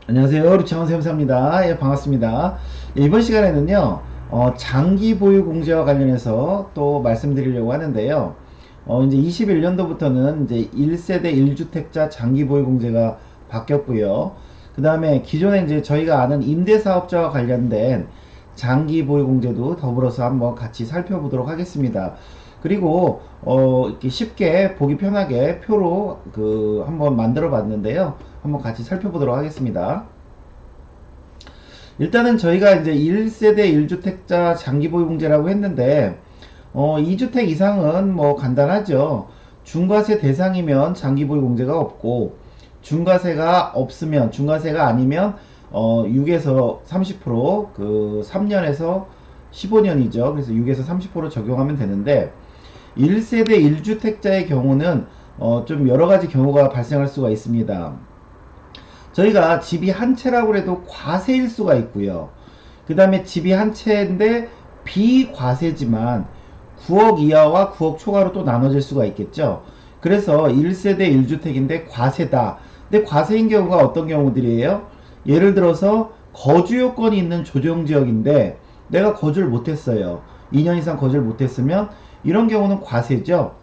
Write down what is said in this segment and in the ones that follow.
안녕하세요. 루창원 세무사입니다. 예, 반갑습니다. 예, 이번 시간에는요, 장기 보유 공제와 관련해서 또 말씀드리려고 하는데요. 이제 21년도부터는 이제 1세대 1주택자 장기 보유 공제가 바뀌었고요. 그 다음에 기존에 이제 저희가 아는 임대사업자와 관련된 장기 보유 공제도 더불어서 한번 같이 살펴보도록 하겠습니다. 그리고 이렇게 쉽게 보기 편하게 표로 한번 만들어 봤는데요. 한번 같이 살펴보도록 하겠습니다. 일단은 저희가 이제 1세대 1주택자 장기보유공제라고 했는데 2주택 이상은 뭐 간단하죠. 중과세 대상이면 장기보유공제가 없고, 중과세가 없으면, 중과세가 아니면 6에서 30%, 3년에서 15년이죠. 그래서 6에서 30% 적용하면 되는데, 1세대 1주택자의 경우는 좀 여러가지 경우가 발생할 수가 있습니다. 저희가 집이 한 채라고 해도 과세일 수가 있고요. 그 다음에 집이 한 채인데 비과세지만 9억 이하와 9억 초과로 또 나눠질 수가 있겠죠. 그래서 1세대 1주택인데 과세다. 근데 과세인 경우가 어떤 경우들이에요? 예를 들어서 거주 요건이 있는 조정지역인데 내가 거주를 못했어요. 2년 이상 거주를 못했으면 이런 경우는 과세죠.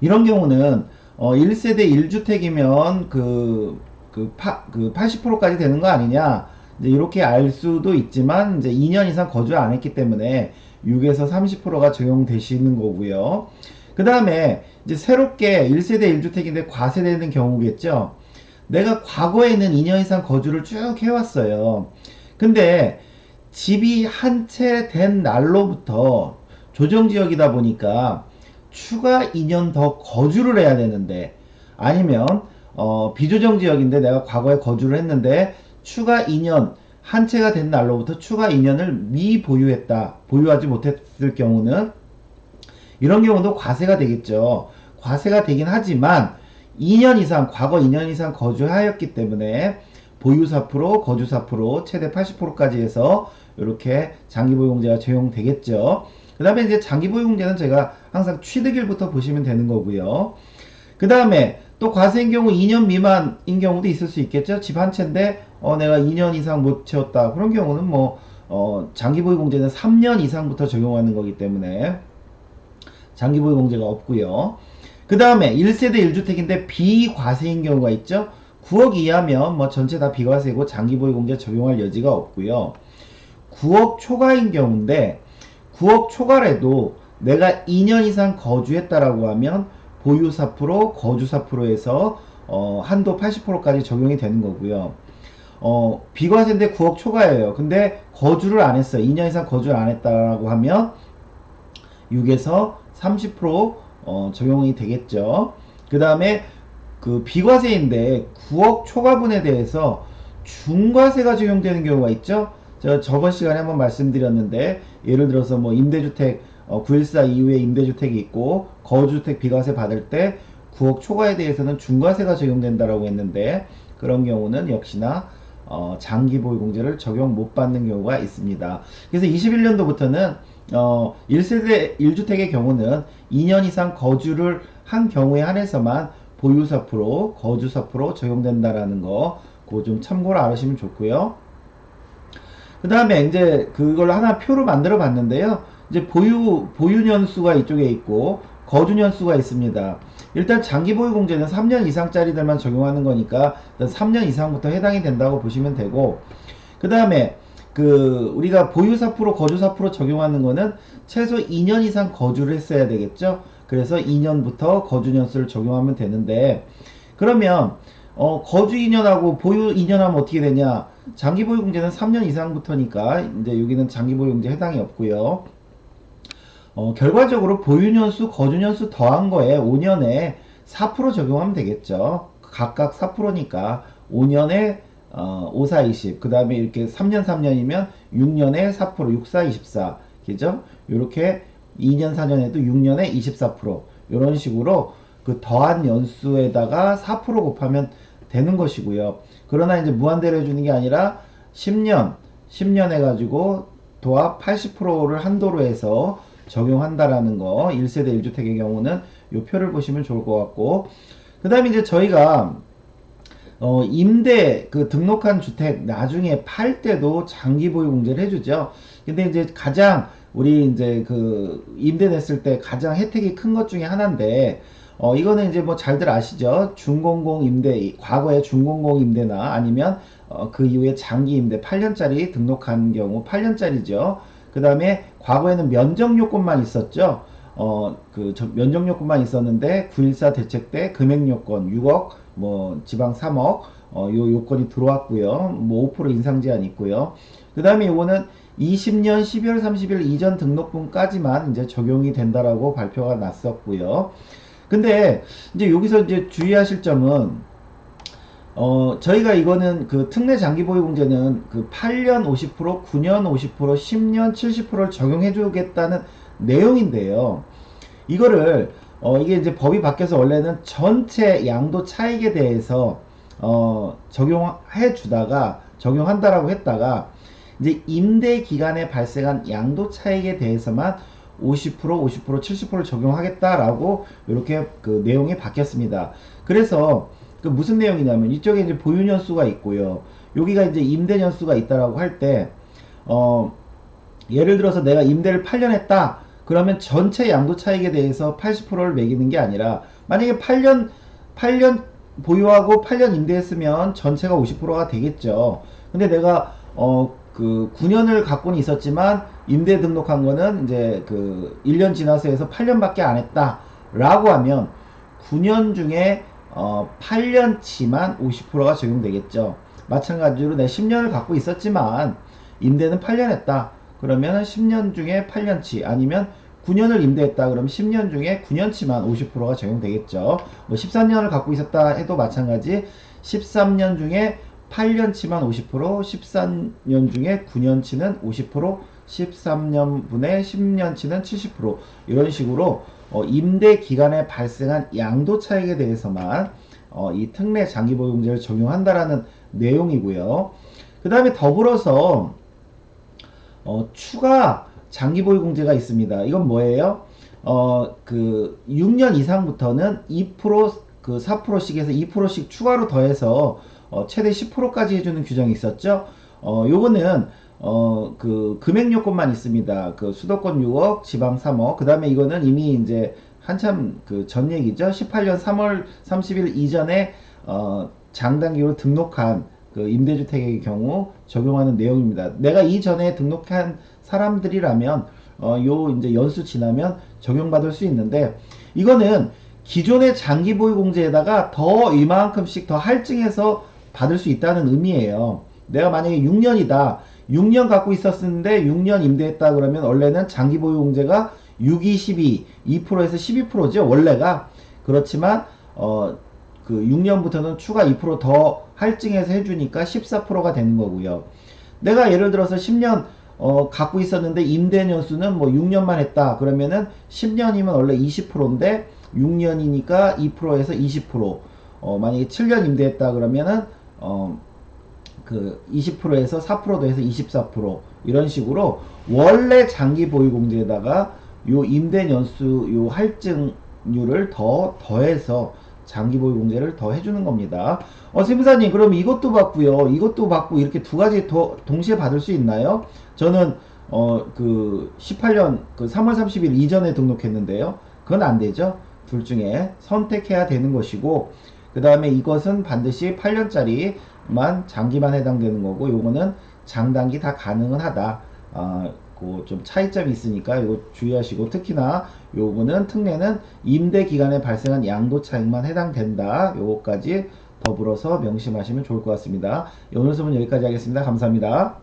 이런 경우는 1세대 1주택이면 80%까지 되는 거 아니냐, 이제 이렇게 알 수도 있지만 이제 2년 이상 거주 안 했기 때문에 6에서 30%가 적용되시는 거고요. 그 다음에 이제 새롭게 1세대 1주택인데 과세되는 경우겠죠. 내가 과거에는 2년 이상 거주를 쭉 해왔어요. 근데 집이 한 채 된 날로부터 조정지역이다 보니까 추가 2년 더 거주를 해야 되는데, 아니면 비조정지역인데 내가 과거에 거주를 했는데 추가 2년, 한 채가 된 날로부터 추가 2년을 미보유했다, 보유하지 못했을 경우는 이런 경우도 과세가 되겠죠. 과세가 되긴 하지만 2년 이상, 과거 2년 이상 거주하였기 때문에 보유 4%, 거주 4%, 최대 80%까지 해서 이렇게 장기보유공제가 적용되겠죠. 그 다음에 이제 장기보유공제는 제가 항상 취득일부터 보시면 되는 거고요. 그 다음에 또 과세인 경우 2년 미만인 경우도 있을 수 있겠죠. 집 한 채인데 내가 2년 이상 못 채웠다. 그런 경우는 뭐 장기보유공제는 3년 이상부터 적용하는 거기 때문에 장기보유공제가 없고요. 그 다음에 1세대 1주택인데 비과세인 경우가 있죠. 9억 이하면 뭐 전체 다 비과세고 장기보유공제 적용할 여지가 없고요. 9억 초과인 경우인데 9억 초과래도 내가 2년 이상 거주했다라고 하면 보유 4%, 거주 4%에서 한도 80%까지 적용이 되는 거고요. 비과세인데 9억 초과예요. 근데 거주를 안 했어요. 2년 이상 거주를 안 했다라고 하면 6에서 30% 적용이 되겠죠. 그 다음에 그 비과세인데 9억 초과분에 대해서 중과세가 적용되는 경우가 있죠. 제가 저번 시간에 한번 말씀드렸는데, 예를 들어서 뭐 임대주택 914 이후에 임대주택이 있고 거주주택 비과세 받을 때 9억 초과에 대해서는 중과세가 적용된다라고 했는데, 그런 경우는 역시나 장기보유공제를 적용 못 받는 경우가 있습니다. 그래서 21년도부터는 1세대 1주택의 경우는 2년 이상 거주를 한 경우에 한해서만 보유 4%, 거주 4% 적용된다라는 거, 그거 좀 참고로 알으시면 좋고요. 그 다음에 이제 그걸 하나 표로 만들어 봤는데요. 이제 보유 년수가 이쪽에 있고 거주 년수가 있습니다. 일단 장기 보유 공제는 3년 이상짜리들만 적용하는 거니까 일단 3년 이상부터 해당이 된다고 보시면 되고, 그 다음에 우리가 보유 4% 거주 4% 적용하는 거는 최소 2년 이상 거주를 했어야 되겠죠. 그래서 2년부터 거주 년수를 적용하면 되는데, 그러면 거주 2년하고 보유 2년 하면 어떻게 되냐? 장기 보유 공제는 3년 이상부터니까 이제 여기는 장기 보유 공제 해당이 없고요. 결과적으로 보유 년수, 거주 년수 더한 거에 5년에 4% 적용하면 되겠죠. 각각 4%니까 5년에 5, 4, 20. 그 다음에 이렇게 3년, 3년이면 6년에 4%, 6, 4, 24. 그죠? 이렇게 2년, 4년에도 6년에 24%. 이런 식으로 그 더한 연수에다가 4% 곱하면 되는 것이고요. 그러나 이제 무한대로 해주는 게 아니라 10년 해가지고 도합 80%를 한도로 해서 적용한다라는 거, 1세대 1주택의 경우는 이 표를 보시면 좋을 것 같고, 그 다음에 이제 저희가 임대 그 등록한 주택 나중에 팔 때도 장기 보유 공제를 해주죠. 근데 이제 가장 우리 이제 그 임대 냈을 때 가장 혜택이 큰 것 중에 하나인데, 이거는 이제 뭐 잘들 아시죠? 준공공 임대, 과거에 준공공 임대나 아니면 그 이후에 장기 임대 8년짜리 등록한 경우 8년짜리죠. 그 다음에 과거에는 면적 요건만 있었죠. 면적 요건만 있었는데 9.14 대책 때 금액 요건 6억, 뭐 지방 3억, 요 요건이 들어왔고요. 뭐 5% 인상 제한 있고요. 그 다음에 요거는 20년 12월 30일 이전 등록분까지만 이제 적용이 된다라고 발표가 났었고요. 근데 이제 여기서 이제 주의하실 점은, 저희가 이거는 그 특례 장기 보유 공제는 그 8년 50%, 9년 50%, 10년 70%를 적용해 주겠다는 내용인데요. 이거를 이게 이제 법이 바뀌어서 원래는 전체 양도 차익에 대해서 적용해 주다가 적용한다라고 했다가 이제 임대 기간에 발생한 양도 차익에 대해서만 50%, 50%, 70%를 적용하겠다라고 이렇게 그 내용이 바뀌었습니다. 그래서 그 무슨 내용이냐면 이쪽에 이제 보유 년수가 있고요. 여기가 이제 임대 년수가 있다라고 할 때, 예를 들어서 내가 임대를 8년 했다. 그러면 전체 양도 차익에 대해서 80%를 매기는 게 아니라, 만약에 8년 보유하고 8년 임대했으면 전체가 50%가 되겠죠. 근데 내가 그 9년을 갖고는 있었지만 임대 등록한 거는 이제 그 1년 지나서 해서 8년밖에 안 했다 라고 하면 9년 중에 8년치만 50%가 적용되겠죠. 마찬가지로 내가 10년을 갖고 있었지만 임대는 8년 했다. 그러면 10년 중에 8년치, 아니면 9년을 임대했다. 그러면 10년 중에 9년치만 50%가 적용되겠죠. 뭐 13년을 갖고 있었다 해도 마찬가지, 13년 중에 8년치만 50%, 13년 중에 9년치는 50%, 13년분의 10년치는 70%, 이런 식으로 임대 기간에 발생한 양도 차익에 대해서만 이 특례 장기 보유 공제를 적용한다라는 내용이고요. 그 다음에 더불어서 추가 장기 보유 공제가 있습니다. 이건 뭐예요? 그 6년 이상부터는 2%, 그 4%씩 해서 2%씩 추가로 더해서 최대 10%까지 해주는 규정이 있었죠. 요거는 그 금액 요건만 있습니다. 그 수도권 6억, 지방 3억. 그 다음에 이거는 이미 이제 한참 그 전 얘기죠. 18년 3월 30일 이전에 장단기로 등록한 그 임대주택의 경우 적용하는 내용입니다. 내가 이전에 등록한 사람들이라면 요 이제 연수 지나면 적용받을 수 있는데, 이거는 기존의 장기 보유 공제에다가 더 이만큼씩 더 할증해서 받을 수 있다는 의미예요. 내가 만약에 6년이다. 6년 갖고 있었는데 6년 임대했다 그러면 원래는 장기 보유 공제가 6, 2, 12, 2%에서 12%죠. 원래가. 그렇지만 그 6년부터는 추가 2%더 할증해서 해주니까 14%가 되는 거고요. 내가 예를 들어서 10년 갖고 있었는데 임대 년수는 뭐 6년만 했다. 그러면은 10년이면 원래 20%인데 6년이니까 2%에서 20%. 만약에 7년 임대했다 그러면은 그 20%에서 4% 더해서 24%, 이런 식으로 원래 장기 보유 공제에다가 요 임대 년수 요 할증률을 더해서 장기 보유 공제를 더 해주는 겁니다. 세무사님, 그럼 이것도 받고요, 이것도 받고 이렇게 두 가지 더 동시에 받을 수 있나요? 저는 그 18년 그 3월 30일 이전에 등록했는데요. 그건 안 되죠. 둘 중에 선택해야 되는 것이고, 그 다음에 이것은 반드시 8년짜리만 장기만 해당되는 거고, 요거는 장단기 다 가능은 하다. 그 좀 차이점이 있으니까 이거 주의하시고, 특히나 요거는 특례는 임대 기간에 발생한 양도 차익만 해당된다. 요거까지 더불어서 명심하시면 좋을 것 같습니다. 오늘 수업은 여기까지 하겠습니다. 감사합니다.